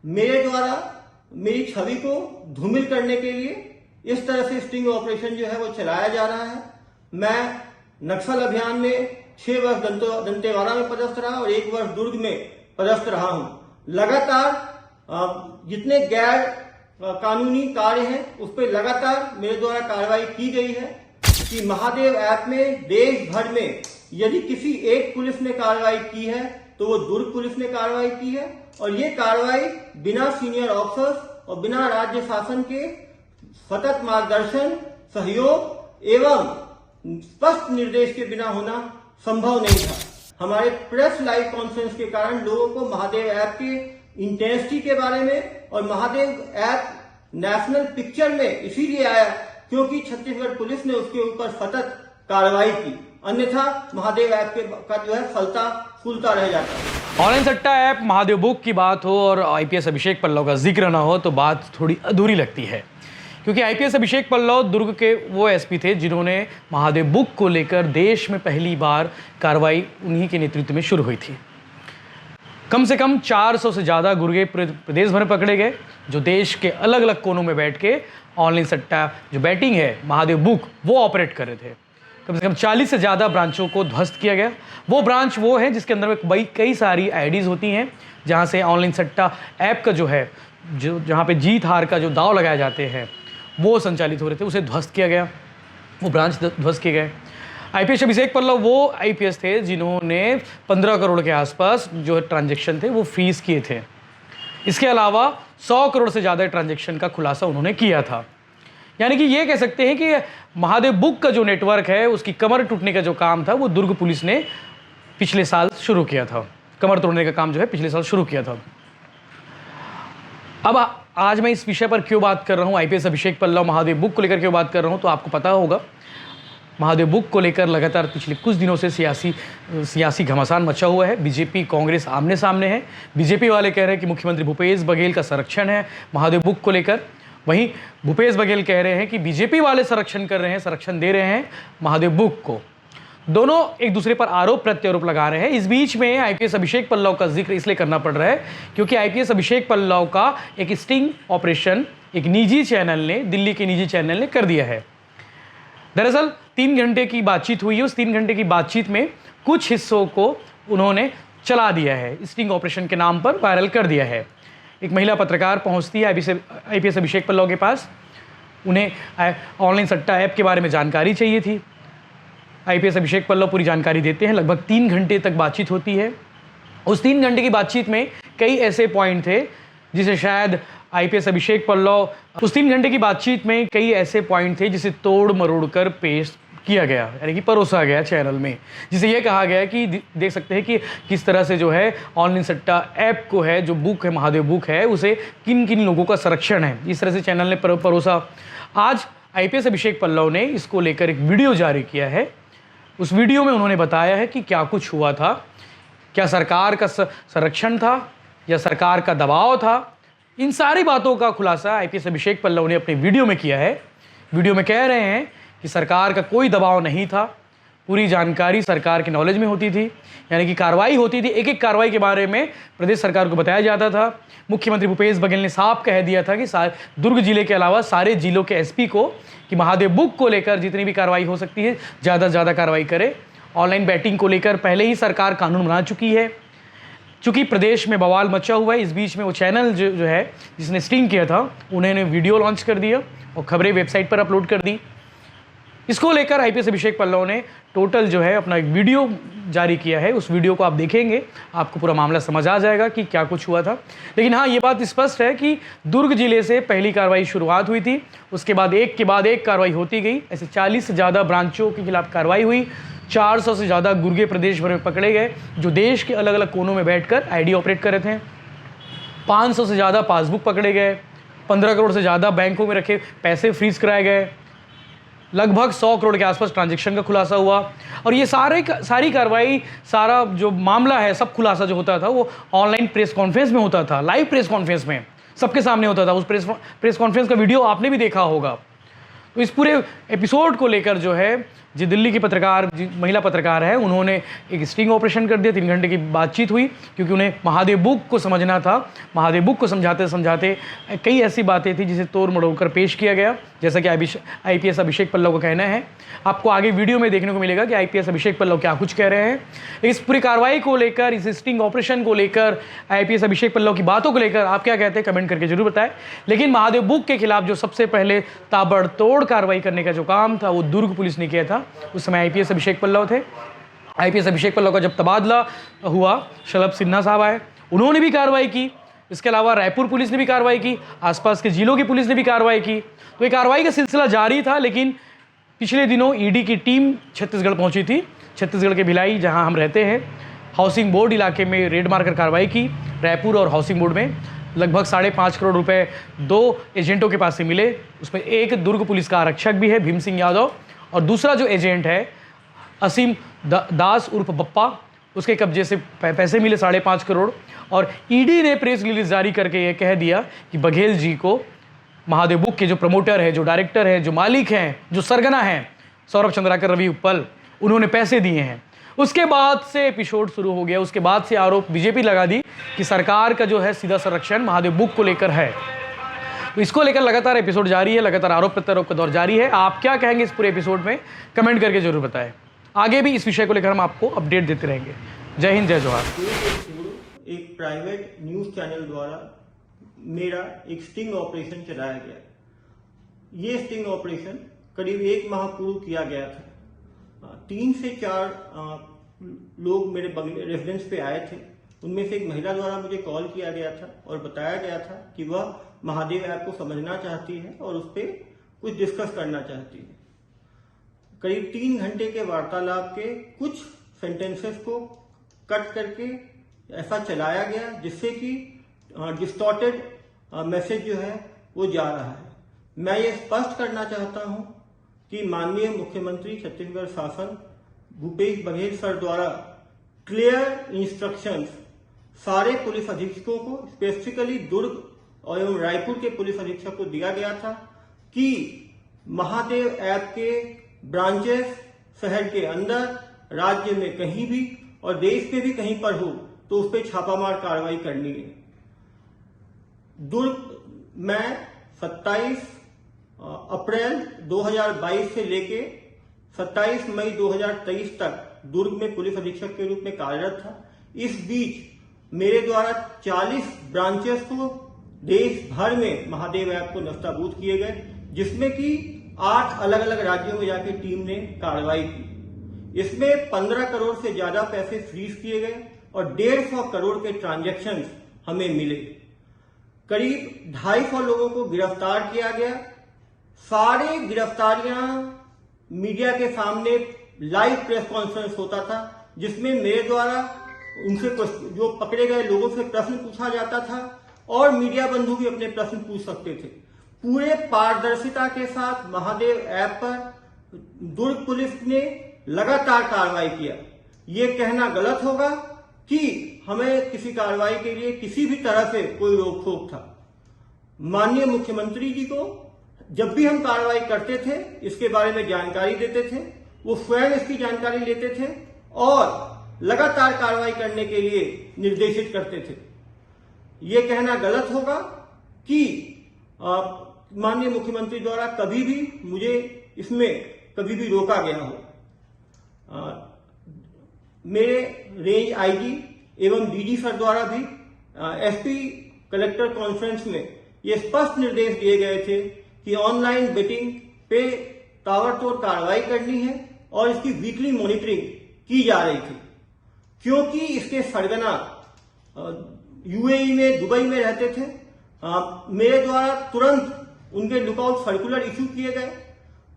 मेरे द्वारा मेरी छवि को धूमिल करने के लिए इस तरह से स्टिंग ऑपरेशन जो है वो चलाया जा रहा है। मैं नक्सल अभियान में 6 वर्ष दंतेवाड़ा में पदस्थ रहा और 1 वर्ष दुर्ग में पदस्थ रहा हूं। लगातार जितने गैर कानूनी कार्य हैं उस पर लगातार मेरे द्वारा कार्रवाई की गई है कि महादेव ऐप में देश भर में यदि किसी एक पुलिस ने कार्रवाई की है तो वो दुर्ग पुलिस ने कार्रवाई की है और ये कार्रवाई बिना सीनियर ऑफिसर्स और बिना राज्य शासन के सतत मार्गदर्शन, सहयोग एवं स्पष्ट निर्देश के बिना होना संभव नहीं था। हमारे प्रेस लाइव कॉन्फ्रेंस के कारण लोगों को महादेव ऐप के इंटेंसिटी के बारे में और महादेव ऐप नेशनल पिक्चर में इसीलिए आया क्योंकि छत्तीसगढ़ पुलिस ने उसके ऊपर सतत कार्रवाई की, अन्यथा महादेव ऐप का जो है फलता फूलता रह जाता है। ऑनलाइन सट्टा ऐप महादेव बुक की बात हो और आईपीएस अभिषेक पल्लव का जिक्र ना हो तो बात थोड़ी अधूरी लगती है, क्योंकि आईपीएस अभिषेक पल्लव दुर्ग के वो एसपी थे जिन्होंने महादेव बुक को लेकर देश में पहली बार कार्रवाई उन्हीं के नेतृत्व में शुरू हुई थी। कम से कम 400 से ज़्यादा गुर्गे प्रदेश भर में पकड़े गए जो देश के अलग अलग कोनों में बैठ के ऑनलाइन सट्टा जो बैटिंग है महादेव बुक वो ऑपरेट कर रहे थे। कम से कम 40 से ज़्यादा ब्रांचों को ध्वस्त किया गया। वो ब्रांच वो है जिसके अंदर में कई सारी आईडीज़ होती हैं जहाँ से ऑनलाइन सट्टा ऐप का जो है जहाँ पे जीत हार का जो दाव लगाए जाते हैं वो संचालित हो रहे थे, उसे ध्वस्त किया गया, वो ब्रांच ध्वस्त किए गए। आईपीएस अभिषेक पल्लव वो आईपीएस थे जिन्होंने 15 करोड़ के आसपास जो ट्रांजैक्शन थे वो फ्रीज किए थे। इसके अलावा 100 करोड़ से ज़्यादा ट्रांजैक्शन का खुलासा उन्होंने किया था। यानी कि ये कह सकते हैं कि महादेव बुक का जो नेटवर्क है उसकी कमर टूटने का जो काम था वो दुर्ग पुलिस ने पिछले साल शुरू किया था। कमर तोड़ने का काम जो है पिछले साल शुरू किया था। अब आज मैं इस विषय पर क्यों बात कर रहा हूँ, आईपीएस अभिषेक पल्लव महादेव बुक को लेकर क्यों बात कर रहा हूँ, तो आपको पता होगा महादेव बुक को लेकर लगातार पिछले कुछ दिनों से सियासी घमासान मचा हुआ है। बीजेपी कांग्रेस आमने सामने है। बीजेपी वाले कह रहे हैं कि मुख्यमंत्री भूपेश बघेल का संरक्षण है महादेव बुक को लेकर, वहीं भूपेश बघेल कह रहे हैं कि बीजेपी वाले संरक्षण कर रहे हैं, संरक्षण दे रहे हैं महादेव बुक को। दोनों एक दूसरे पर आरोप प्रत्यारोप लगा रहे हैं। इस बीच में आईपीएस अभिषेक पल्लव का जिक्र इसलिए करना पड़ रहा है क्योंकि आईपीएस अभिषेक पल्लव का एक स्टिंग ऑपरेशन एक निजी चैनल ने, दिल्ली के निजी चैनल ने कर दिया है। दरअसल 3 घंटे की बातचीत हुई है। उस 3 घंटे की बातचीत में कुछ हिस्सों को उन्होंने चला दिया है, स्टिंग ऑपरेशन के नाम पर वायरल कर दिया है। एक महिला पत्रकार पहुंचती है आईपीएस अभिषेक पल्लव के पास, उन्हें ऑनलाइन सट्टा ऐप के बारे में जानकारी चाहिए थी। आईपीएस अभिषेक पल्लव पूरी जानकारी देते हैं। लगभग 3 घंटे तक बातचीत होती है। उस 3 घंटे की बातचीत में कई ऐसे पॉइंट थे जिसे शायद आईपीएस अभिषेक पल्लव उस 3 घंटे की बातचीत में कई ऐसे पॉइंट थे जिसे तोड़ मरोड़ कर पेश किया गया, यानी कि परोसा गया चैनल में, जिसे यह कहा गया कि देख सकते हैं कि किस तरह से जो है ऑनलाइन सट्टा ऐप को है, जो बुक है महादेव बुक है, उसे किन किन लोगों का संरक्षण है, इस तरह से चैनल ने परोसा। आज आईपीएस अभिषेक पल्लव ने इसको लेकर एक वीडियो जारी किया है। उस वीडियो में उन्होंने बताया है कि क्या कुछ हुआ था, क्या सरकार का संरक्षण था या सरकार का दबाव था। इन सारी बातों का खुलासा आईपीएस अभिषेक पल्लव ने अपने वीडियो में किया है। वीडियो में कह रहे हैं कि सरकार का कोई दबाव नहीं था, पूरी जानकारी सरकार के नॉलेज में होती थी, यानी कि कार्रवाई होती थी। एक एक कार्रवाई के बारे में प्रदेश सरकार को बताया जाता था। मुख्यमंत्री भूपेश बघेल ने साफ कह दिया था कि दुर्ग जिले के अलावा सारे जिलों के एसपी को कि महादेव बुक को लेकर जितनी भी कार्रवाई हो सकती है ज़्यादा से ज़्यादा कार्रवाई करे। ऑनलाइन बैटिंग को लेकर पहले ही सरकार कानून बना चुकी है। चूँकि प्रदेश में बवाल मचा हुआ है, इस बीच में वो चैनल जो है जिसने स्टिंग किया था उन्होंने वीडियो लॉन्च कर दिया और खबरें वेबसाइट पर अपलोड कर दी। इसको लेकर आईपीएस अभिषेक पल्लव ने टोटल जो है अपना एक वीडियो जारी किया है। उस वीडियो को आप देखेंगे आपको पूरा मामला समझ आ जाएगा कि क्या कुछ हुआ था। लेकिन हाँ, ये बात स्पष्ट है कि दुर्ग जिले से पहली कार्रवाई शुरुआत हुई थी, उसके बाद एक कार्रवाई होती गई। ऐसे 40 से ज़्यादा ब्रांचों के खिलाफ कार्रवाई हुई। 400 से ज़्यादा गुर्गे प्रदेश भर में पकड़े गए जो देश के अलग अलग कोनों में बैठकर आईडी ऑपरेट कर रहे थे। 500 से ज़्यादा पासबुक पकड़े गए। 15 करोड़ से ज़्यादा बैंकों में रखे पैसे फ्रीज कराए गए। लगभग 100 करोड़ के आसपास ट्रांजैक्शन का खुलासा हुआ। और ये सारी कार्रवाई, सारा जो मामला है, सब खुलासा जो होता था वो ऑनलाइन प्रेस कॉन्फ्रेंस में होता था, लाइव प्रेस कॉन्फ्रेंस में सबके सामने होता था। उस प्रेस कॉन्फ्रेंस का वीडियो आपने भी देखा होगा। तो इस पूरे एपिसोड को लेकर जो है जो दिल्ली की पत्रकार महिला पत्रकार है, उन्होंने एक स्टिंग ऑपरेशन कर दिया। 3 घंटे की बातचीत हुई क्योंकि उन्हें महादेव बुक को समझना था। महादेव बुक को समझाते समझाते कई ऐसी बातें थी जिसे तोड़ मड़ोड़ कर पेश किया गया, जैसा कि IPS अभिषेक पल्लव का कहना है। आपको आगे वीडियो में देखने को मिलेगा कि IPS अभिषेक पल्लव क्या कुछ कह रहे हैं। इस पूरी कार्रवाई को लेकर, इस स्टिंग ऑपरेशन को लेकर, IPS अभिषेक पल्लव की बातों को लेकर आप क्या कहते हैं कमेंट करके जरूर बताएं। लेकिन महादेव बुक के खिलाफ जो सबसे पहले ताबड़तोड़ कार्रवाई करने का जो काम था वो दुर्ग पुलिस ने किया था। उस समय IPS अभिषेक पल्लव थे। IPS अभिषेक पल्लव का जब तबादला हुआ, शलभ सिन्हा साहब आए, उन्होंने भी कार्रवाई की। इसके अलावा रायपुर पुलिस ने भी कार्रवाई की, आसपास के जिलों की पुलिस ने भी कार्रवाई की। तो ये कार्रवाई का सिलसिला जारी था। लेकिन पिछले दिनों ED की टीम छत्तीसगढ़ पहुंची थी। छत्तीसगढ़ के भिलाई, जहां हम रहते हैं, हाउसिंग बोर्ड इलाके में रेड मारकर कार्रवाई की। रायपुर और हाउसिंग बोर्ड में लगभग 5.5 करोड़ रुपए 2 एजेंटों के पास से मिले। उसमें एक दुर्ग पुलिस का आरक्षक भी है, भीम सिंह यादव, और दूसरा जो एजेंट है असीम दास उर्फ बप्पा, उसके कब्जे से पैसे मिले 5.5 करोड़। और ED ने प्रेस रिलीज जारी करके ये कह दिया कि बघेल जी को महादेव बुक के जो प्रमोटर है, जो डायरेक्टर है, जो मालिक हैं, जो सरगना हैं, सौरभ चंद्राकर, रवि उप्पल, उन्होंने पैसे दिए हैं। उसके बाद से एपिसोड शुरू हो गया। उसके बाद से आरोप बीजेपी लगा दी कि सरकार का जो है सीधा संरक्षण महादेव बुक को लेकर है। तो इसको लेकर लगातार एपिसोड जारी है, लगातार आरोप प्रत्यारोप का दौर जारी है। आप क्या कहेंगे इस पूरे एपिसोड में, कमेंट करके जरूर बताएं। आगे भी इस विषय को लेकर हम आपको अपडेट देते रहेंगे। जय हिंद, जय जोहार। एक प्राइवेट न्यूज चैनल द्वारा मेरा एक स्टिंग ऑपरेशन चलाया गया। ये स्टिंग ऑपरेशन करीब 1 माह पूर्व किया गया था। 3 से 4 लोग मेरे रेजिडेंस पे आए थे। उनमें से एक महिला द्वारा मुझे कॉल किया गया था और बताया गया था कि वह महादेव ऐप को समझना चाहती है और उस पर कुछ डिस्कस करना चाहती है। करीब 3 घंटे के वार्तालाप के कुछ सेंटेंसेस को कट करके ऐसा चलाया गया जिससे कि डिस्टॉर्टेड मैसेज जो है वो जा रहा है। मैं ये स्पष्ट करना चाहता हूं कि माननीय मुख्यमंत्री छत्तीसगढ़ शासन भूपेश बघेल सर द्वारा क्लियर इंस्ट्रक्शंस सारे पुलिस अधीक्षकों को, स्पेसिफिकली दुर्ग और एवं रायपुर के पुलिस अधीक्षक को दिया गया था कि महादेव ऐप के ब्रांचेस शहर के अंदर, राज्य में कहीं भी और देश में भी कहीं पर हो तो उस पर छापामार कार्रवाई करनी है। दुर्ग में 27 अप्रैल 2022 से लेके 27 मई 2023 तक दुर्ग में पुलिस अधीक्षक के रूप में कार्यरत था। इस बीच मेरे द्वारा 40 ब्रांचेस को देश भर में महादेव ऐप को नस्ताबूद किए गए, जिसमें कि 8 अलग अलग राज्यों में जाके टीम ने कार्रवाई की। इसमें 15 करोड़ से ज्यादा पैसे फ्रीज किए गए और 150 करोड़ के ट्रांजैक्शंस हमें मिले। करीब 250 लोगों को गिरफ्तार किया गया। सारे गिरफ्तारियां मीडिया के सामने लाइव प्रेस कॉन्फ्रेंस होता था, जिसमें मेरे द्वारा उनसे जो पकड़े गए लोगों से प्रश्न पूछा जाता था और मीडिया बंधु भी अपने प्रश्न पूछ सकते थे। पूरे पारदर्शिता के साथ महादेव ऐप पर दुर्ग पुलिस ने लगातार कार्रवाई किया। ये कहना गलत होगा कि हमें किसी कार्रवाई के लिए किसी भी तरह से कोई रोक टोक था। माननीय मुख्यमंत्री जी को जब भी हम कार्रवाई करते थे इसके बारे में जानकारी देते थे, वो स्वयं इसकी जानकारी लेते थे और लगातार कार्रवाई करने के लिए निर्देशित करते थे। ये कहना गलत होगा कि माननीय मुख्यमंत्री द्वारा कभी भी मुझे इसमें कभी भी रोका गया हो। मेरे रेंज IG एवं DG सर द्वारा भी SP कलेक्टर कॉन्फ्रेंस में ये स्पष्ट निर्देश दिए गए थे कि ऑनलाइन बेटिंग पे ताबड़तोड़ कार्रवाई करनी है और इसकी वीकली मॉनिटरिंग की जा रही थी, क्योंकि इसके सरगना UAE में, दुबई में रहते थे। मेरे द्वारा तुरंत उनके लुकआउट सर्कुलर इशू किए गए।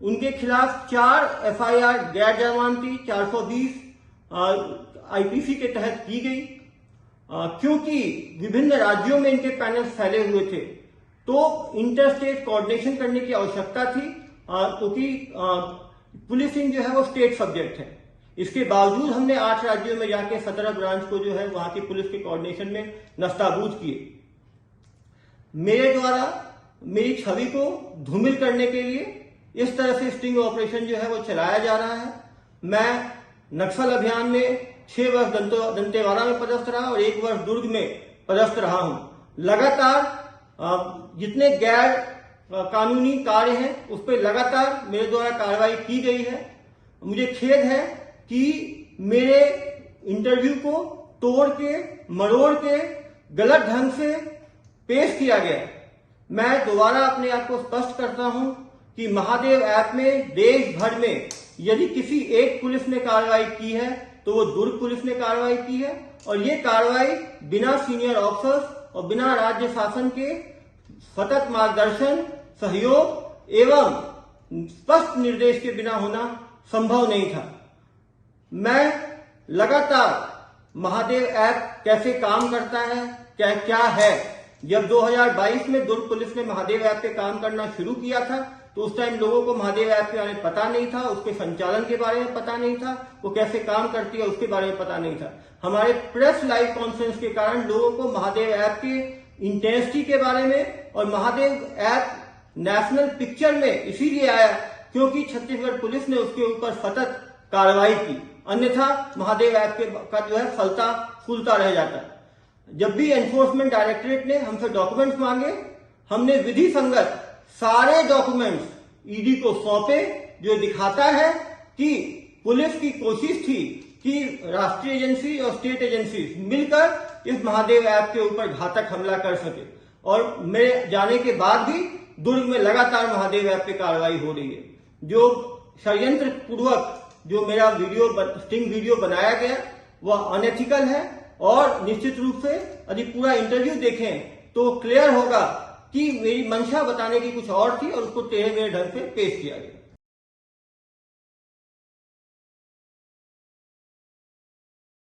उनके खिलाफ 4 FIR गैर जमानती 420 IPC के तहत की गई। क्योंकि विभिन्न राज्यों में इनके पैनल फैले हुए थे तो इंटरस्टेट कोऑर्डिनेशन करने की आवश्यकता थी, क्योंकि पुलिसिंग जो है वो स्टेट सब्जेक्ट है। इसके बावजूद हमने 8 राज्यों में जाके 17 ब्रांच को जो है वहां की पुलिस के कोऑर्डिनेशन में नस्ताबूद किए। मेरे द्वारा मेरी छवि को धूमिल करने के लिए इस तरह से स्टिंग ऑपरेशन जो है वो चलाया जा रहा है। मैं नक्सल अभियान में 6 वर्ष दंतेवाड़ा में पदस्थ रहा और 1 वर्ष दुर्ग में पदस्थ रहा हूं। लगातार जितने गैर कानूनी कार्य हैं उस पर लगातार मेरे द्वारा कार्रवाई की गई है। मुझे खेद है कि मेरे इंटरव्यू को तोड़ के मरोड़ के गलत ढंग से पेश किया गया। मैं दोबारा अपने आप को स्पष्ट करता हूं कि महादेव ऐप में देश भर में यदि किसी एक पुलिस ने कार्रवाई की है तो वो दुर्ग पुलिस ने कार्रवाई की है और ये कार्रवाई बिना सीनियर ऑफिसर्स और बिना राज्य शासन के सतत मार्गदर्शन, सहयोग एवं स्पष्ट निर्देश के बिना होना संभव नहीं था। मैं लगातार महादेव ऐप कैसे काम करता है, क्या है, जब 2022 में दुर्ग पुलिस ने महादेव ऐप पे काम करना शुरू किया था तो उस टाइम लोगों को महादेव ऐप के बारे में पता नहीं था, उसके संचालन के बारे में पता नहीं था, वो कैसे काम करती है उसके बारे में पता नहीं था। हमारे प्रेस लाइव कॉन्फ्रेंस के कारण लोगों को महादेव ऐप के इंटेंसिटी के बारे में और महादेव ऐप नेशनल पिक्चर में इसीलिए आया क्योंकि छत्तीसगढ़ पुलिस ने उसके ऊपर सतत कार्रवाई की, अन्यथा महादेव ऐप का जो है फलता फूलता रह जाता। जब भी एनफोर्समेंट डायरेक्टरेट ने हमसे डॉक्यूमेंट्स मांगे, हमने विधि संगत सारे डॉक्यूमेंट्स ईडी को सौंपे, जो दिखाता है कि पुलिस की कोशिश थी कि राष्ट्रीय एजेंसी और स्टेट एजेंसी मिलकर इस महादेव ऐप के ऊपर घातक हमला कर सके। और मेरे जाने के बाद भी दुर्ग में लगातार महादेव ऐप पे कार्रवाई हो रही है। जो षड्यंत्र पूर्वक जो मेरा स्टिंग वीडियो बनाया गया वह अनएथिकल है और निश्चित रूप से यदि पूरा इंटरव्यू देखें तो क्लियर होगा कि मेरी मंशा बताने की कुछ और थी और उसको टेढ़े मेढ़े ढंग से पेश किया गया।